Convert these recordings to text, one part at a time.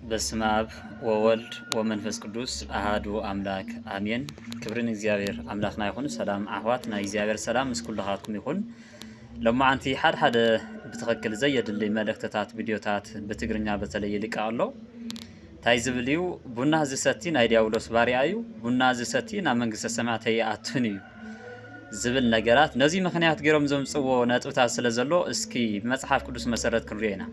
በስመ አብ ወወልድ ወመንፈስ ቅዱስ አሃዱ አምላክ አሜን። ክብርን እግዚአብሔር አምላክና ይሁን። ሰላም አህዋት ናይ እግዚአብሔር ሰላም እስኩልኻትኩም ይሁን። ለማዓንቲ ሓደ ብትኽክል ዘየድልይ መልእክትታት ቪድዮታት በትግርኛ በተለይ ይልቃ ኣሎ። ታይ ዝብልዩ ቡና ዝሰቲ ናይ ዲያብሎስ ባሪያ እዩ፣ ቡና ዝሰቲ ናብ መንግስተ ሰማያት ይኣቱን እዩ ዝብል ነገራት ነዚ ምክንያት ገይሮም ዘምጽዎ ነጥብታት ስለዘሎ እስኪ መጽሐፍ ቅዱስ መሰረት ክንሪኦ ኢና።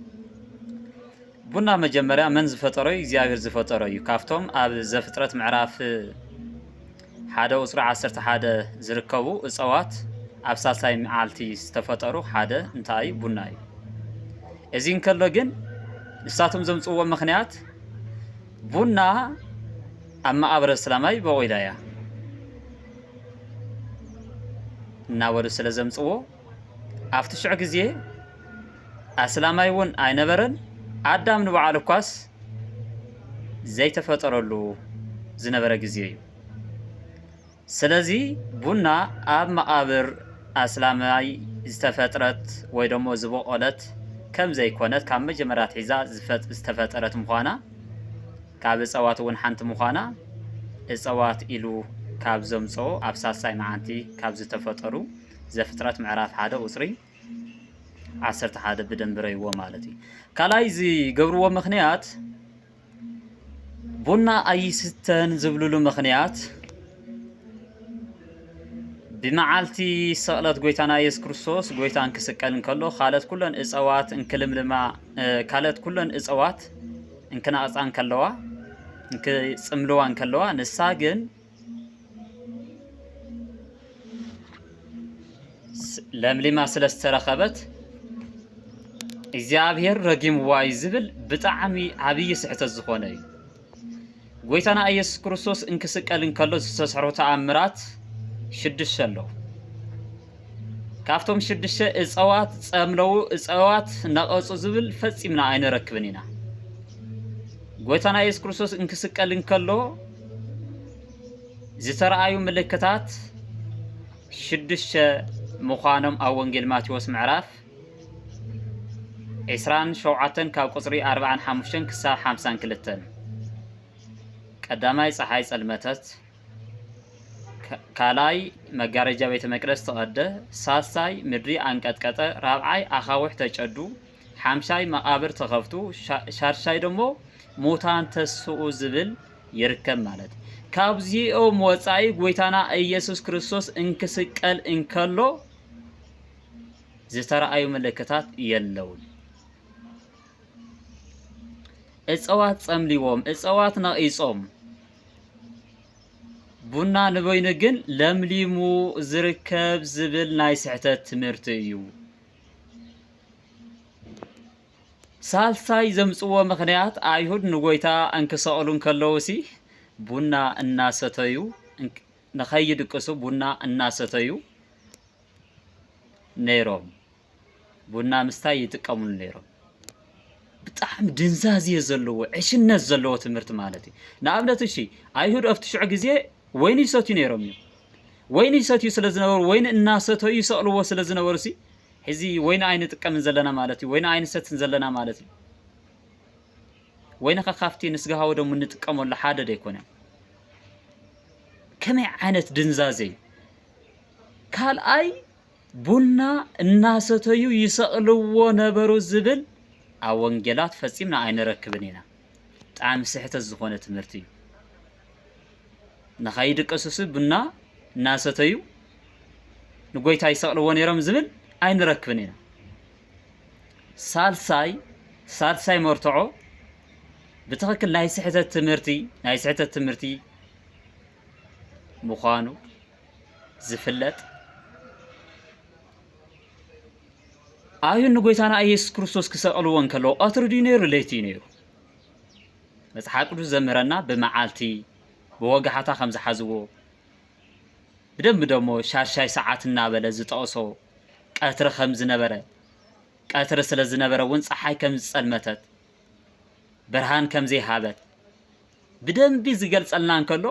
ቡና መጀመሪያ መን ዝፈጠሮ እግዚአብሔር ዝፈጠሮ እዩ። ካፍቶም ኣብ ዘፍጥረት ምዕራፍ 1 ቁጽሪ 11 ዝርከቡ እጽዋት ኣብ ሳልሳይ መዓልቲ ዝተፈጠሩ ሓደ እንታይ ቡና እዩ። እዚ እንከሎ ግን ንሳቶም ዘምጽዎ ምክንያት ቡና ኣብ መቃብረ ሰላማይ በቂላ እያ እናበሉ ስለ ዘምጽዎ ኣብቲ ሽዑ ግዜ ኣስላማይ እውን ኣይነበረን አዳም ንበዓል ኳስ ዘይተፈጠረሉ ዝነበረ ግዜ እዩ። ስለዚ ቡና ኣብ መቃብር ኣስላማይ ዝተፈጥረት ወይ ደሞ ዝበቆለት ከም ዘይኮነት ካብ መጀመርያት ሒዛ ዝተፈጠረት ምዃና ካብ እጽዋት እውን ሓንቲ ምዃና እጽዋት ኢሉ ካብ ዘምጽኦ ኣብ ሳልሳይ መዓልቲ ካብ ዝተፈጠሩ ዘፍጥረት ምዕራፍ 1 ቁጽሪ 11 በደንብ ረይዎ ማለት እዩ። ካላይ ዝገብርዎ ምክንያት ቡና ኣይስተን ዝብሉሉ ምክንያት ብመዓልቲ ሰቕለት ጎይታና ኢየሱስ ክርስቶስ ጎይታን ክስቀል እንከሎ ካልኦት ኩለን እጽዋት እንክልምልማ ካልኦት ኩለን እጽዋት እንክናቕፃ እንከለዋ እንክጽምልዋ እንከለዋ ንሳ ግን ለምሊማ ስለዝተረኸበት እግዚአብሔር ረጊምዋ ይዝብል ብጣዕሚ ዓብይ ስሕተት ዝኾነ እዩ። ጎይታና ኢየሱስ ክርስቶስ እንክስቀል እንከሎ ዝተሰርሑ ተኣምራት 6 ኣለዉ። ካብቶም 6 እጽዋት ጸምለው እጽዋት ነቐጹ ዝብል ፈጺምና ኣይንረክብን ኢና። ጎይታና ኢየሱስ ክርስቶስ እንክስቀል እንከሎ ዝተረኣዩ ምልክታት 6 ምዃኖም ኣብ ወንጌል ማቴዎስ ምዕራፍ 27 ካብ ቁጽሪ 45 ክሳብ 52 ቀዳማይ ፀሓይ ጸልመተት፣ ካላይ መጋረጃ ቤተ መቅደስ ተቐደ፣ ሳልሳይ ምድሪ አንቀጥቀጠ፣ ራብዓይ ኣኻውሕ ተጨዱ፣ ሓምሻይ መቃብር ተኸፍቱ፣ ሻርሻይ ደሞ ሙታን ተስኡ ዝብል ይርከብ ማለት እዩ። ካብዚኦም ወፃኢ ጎይታና ኢየሱስ ክርስቶስ እንክስቀል እንከሎ ዝተረኣዩ ምልክታት የለውን። እጽዋት ጸምሊዎም እጽዋት ነቒጾም ቡና ንበይኑ ግን ለምሊሙ ዝርከብ ዝብል ናይ ስሕተት ትምህርቲ እዩ። ሳልሳይ ዘምጽዎ ምክንያት ኣይሁድ ንጎይታ እንክሰቕሉ እንከለውሲ ቡና እናሰተዩ ንኸይድቅሱ ቡና እናሰተዩ ነይሮም ቡና ምስታይ ይጥቀሙሉ ነይሮም። ብጣዕሚ ድንዛዝየ ዘለዎ ዕሽነት ዘለዎ ትምህርቲ ማለት እዩ። ንኣብነት እሺ ኣይሁድ ኣብቲ ሽዑ ግዜ ወይኒ ይሰትዩ ነይሮም እዮም። ወይኒ ይሰትዩ ስለ ዝነበሩ ወይኒ እናሰተዩ ይሰቕልዎ ስለ ዝነበሩ ሲ ሕዚ ወይኒ ኣይንጥቀምን ዘለና ማለት እዩ። ወይኒ ኣይንሰትን ዘለና ማለት እዩ። ወይኒ ካብቲ ንስጋሃዊ ደሞ እንጥቀመሉ ሓደ ደይኮነን። ከመይ ዓይነት ድንዛዜ ካልኣይ ቡና እናሰተዩ ይሰቕልዎ ነበሩ ዝብል ኣብ ወንጌላት ፈጺምና ኣይንረክብን ኢና። ብጣዕሚ ስሕተት ዝኾነ ትምህርቲ እዩ። ንኸይድቀሱስ ቡና እናሰተዩ ንጎይታ ይሰቕልዎ ነይሮም ዝብል ኣይንረክብን ኢና። ሳልሳይ መርትዖ ብትኽክል ናይ ስሕተት ትምህርቲ ምዃኑ ዝፍለጥ ኣይሁድ ንጎይታና ኢየሱስ ክርስቶስ ክሰቕልዎ እንከለዉ ቀትሪ ድዩ ነይሩ ለይቲ ነይሩ። መጽሓፍ ቅዱስ ዘምህረና ብመዓልቲ ብወጋሕታ ከም ዝሓዝዎ ብደንብ ደሞ ሻርሻይ ሰዓት እናበለ ዝጠቕሶ ቀትሪ ከም ዝነበረ ቀትሪ ስለ ዝነበረ እውን ፀሓይ ከም ዝጸልመተት ብርሃን ከም ዘይሃበት ብደንቢ ዝገልጸልና እንከሎ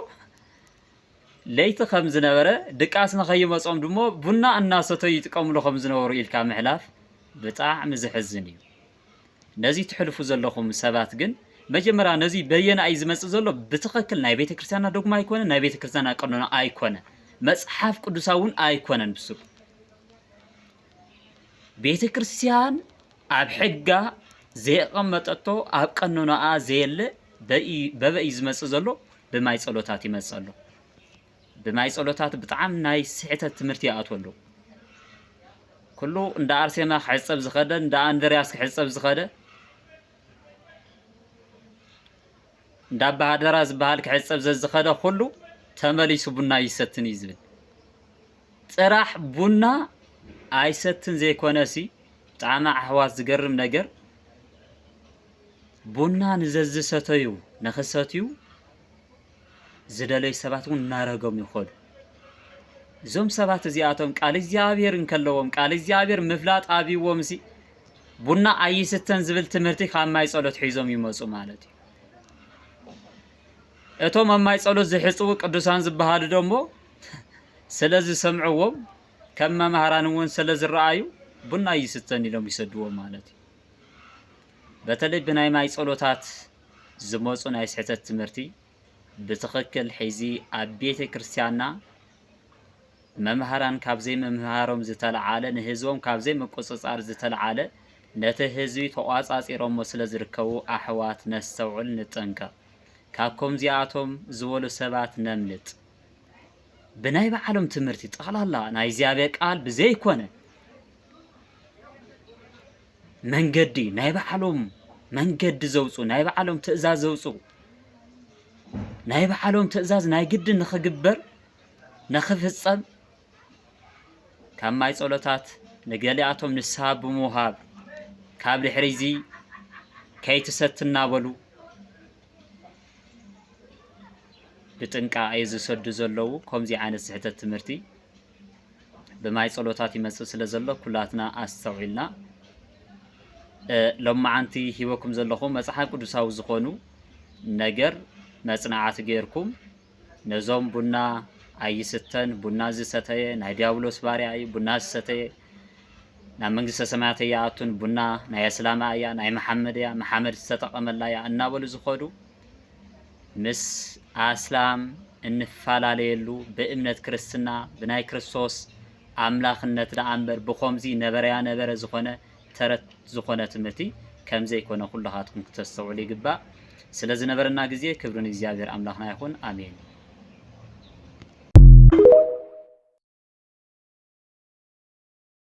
ለይቲ ከም ዝነበረ ድቃስ ንኸይመጾም ድሞ ቡና እናሰተዩ ይጥቀምሉ ከም ዝነበሩ ኢልካ ምሕላፍ ብጣዕሚ ዝሕዝን እዩ። ነዚ ትሕልፉ ዘለኹም ሰባት ግን መጀመሪያ ነዚ በየና አይ ዝመጽእ ዘሎ ብትኽክል ናይ ቤተ ክርስቲያንና ዶግማ አይኮነ ናይ ቤተ ክርስቲያንና ቀኖና አይኮነ መጽሐፍ ቅዱሳውን አይኮነን ብሱ ቤተ ክርስቲያን ኣብ ሕጋ ዘየቐመጠቶ ኣብ ቀኖናኣ ዘየለ በበይ ዝመጽእ ዘሎ ብማይ ጸሎታት ይመጽእ ኣሎ ብማይ ጸሎታት ብጣዕሚ ናይ ስሕተት ትምህርቲ ይኣትወሉ ኩሉ እንዳ አርሴማ ክሕጸብ ዝኸደ እንዳ አንድሪያስ ክሕጸብ ዝኸደ እንዳ ባሃደራ ዝበሃል ክሕጸብ ዝኸደ ኩሉ ተመሊሱ ቡና ይሰትን ይዝብል ጥራሕ ቡና አይሰትን ዘይኮነሲ ብጣዕሚ ኣሕዋት ዝገርም ነገር ቡና ንዘዝሰተዩ ንኽሰትዩ ዝደለዩ ሰባት እውን እናረገም ይኸዱ እዞም ሰባት እዚኣቶም ቃል እግዚአብሔር እንከለዎም ቃል እግዚአብሔር ምፍላጥ አብይዎም ሲ ቡና አይስተን ዝብል ትምህርቲ ካብ ማይ ጸሎት ሒዞም ይመጹ ማለት እዩ እቶም ማይ ጸሎት ዝሕጽቡ ቅዱሳን ዝበሃሉ ደሞ ስለዚ ሰምዕዎም ከም መምህራን እውን ስለዝረአዩ ቡና አይስተን ኢሎም ይሰድዎም ማለት እዩ በተለይ ብናይ ማይ ጸሎታት ዝመጹ ናይ ስሕተት ትምህርቲ ብትኽክል ሒዚ ኣብ ቤተ ክርስቲያንና መምህራን ካብ ዘይመምህሮም ዝተለዓለ ንህዝቦም ካብ ዘይመቆጽጻር ዝተለዓለ ነቲ ህዝቢ ተቋጻጺሮም ስለ ዝርከቡ ኣሕዋት ነስተውዕል ንጠንቀቕ ካብ ከምዚኣቶም ዝበሉ ሰባት ነምልጥ ብናይ ባዕሎም ትምህርቲ ጠቕላላ ናይ እግዚአብሔር ቃል ብዘይኮነ መንገዲ ናይ ባዕሎም መንገዲ ዘውፁ ናይ ባዕሎም ትእዛዝ ዘውፁ ናይ ባዕሎም ትእዛዝ ናይ ግድን ንኽግበር ንኽፍጸም ካብ ማይ ጸሎታት ንገሊኣቶም ንስሓ ብምውሃብ ካብ ድሕሪዚ ከይትሰትና በሉ ብጥንቃቄ ዝሰዱ ዘለዉ ከምዚ ዓይነት ስሕተት ትምህርቲ ብማይ ጸሎታት ይመጽእ ስለ ዘሎ ኩላትና ኣስተውዒልና ሎማዓንቲ ሂወኩም ዘለኹም መጽሓፍ ቅዱሳዊ ዝኾኑ ነገር መጽናዓት ገይርኩም ነዞም ቡና አይስተን ቡና ዝሰተየ ናይ ዲያብሎስ ባሪያ እዩ ቡና ዝሰተየ ናብ መንግስተ ሰማያት ያኣቱን ቡና ናይ እስላማ እያ ናይ መሐመድ እያ መሐመድ ዝተጠቀመላ እያ እናበሉ ዝኸዱ ምስ አስላም እንፈላለየሉ በእምነት ክርስትና ብናይ ክርስቶስ አምላኽነት ደአንበር ብኾምዚ ነበረያ ነበረ ዝኾነ ተረት ዝኾነ ትምህርቲ ከምዘ ይኮነ ኩላኻትኩም ክተስተውዕሉ ይግባእ ስለዚ ነበረና ጊዜ ክብርን እግዚአብሔር አምላኽና ይኹን አሜን